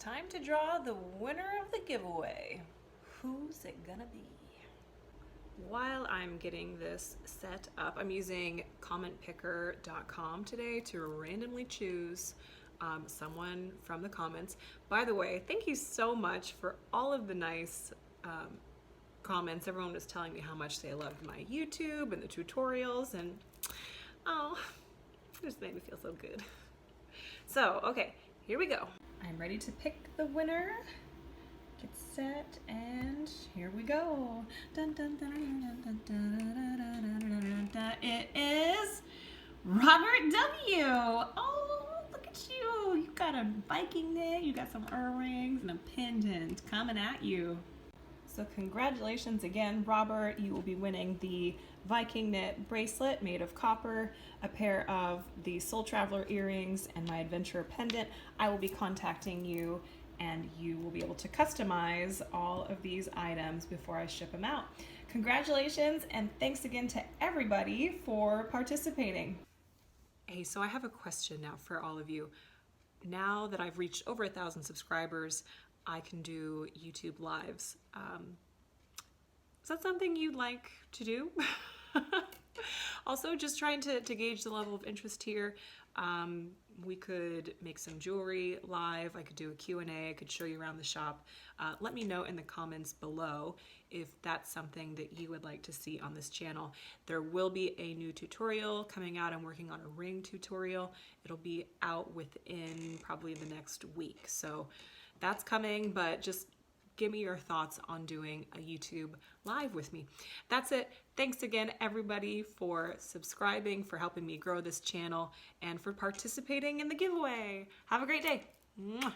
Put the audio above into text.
time to draw the winner of the giveaway. Who's it gonna be? While I'm getting this set up, I'm using commentpicker.com today to randomly choose someone from the comments. By the way, thank you so much for all of the nice comments. Everyone was telling me how much they loved my YouTube and the tutorials, and oh, it just made me feel so good. So, okay, here we go. I'm ready to pick the winner. Get set, and here we go. Dun, dun, dun, dun, dun, dun, dun, dun, dun, dun. It is Robert W. Oh, look at you. You got a Viking knit, you got some earrings and a pendant coming at you. So congratulations again, Robert. You will be winning the Viking knit bracelet made of copper, a pair of the Soul Traveler earrings, and my adventure pendant. I will be contacting you, and you will be able to customize all of these items before I ship them out. Congratulations, and thanks again to everybody for participating. Hey, so I have a question now for all of you. Now that I've reached over 1,000 subscribers, I can do YouTube lives. Is that something you'd like to do? Also, just trying to gauge the level of interest here. We could make some jewelry live. I could do a Q&A. I could show you around the shop. Let me know in the comments below if that's something that you would like to see on this channel. There will be a new tutorial coming out. I'm working on a ring tutorial. It'll be out within probably the next week. So that's coming, but just give me your thoughts on doing a YouTube live with me. That's it. Thanks again, everybody, for subscribing, for helping me grow this channel, and for participating in the giveaway. Have a great day. Mwah.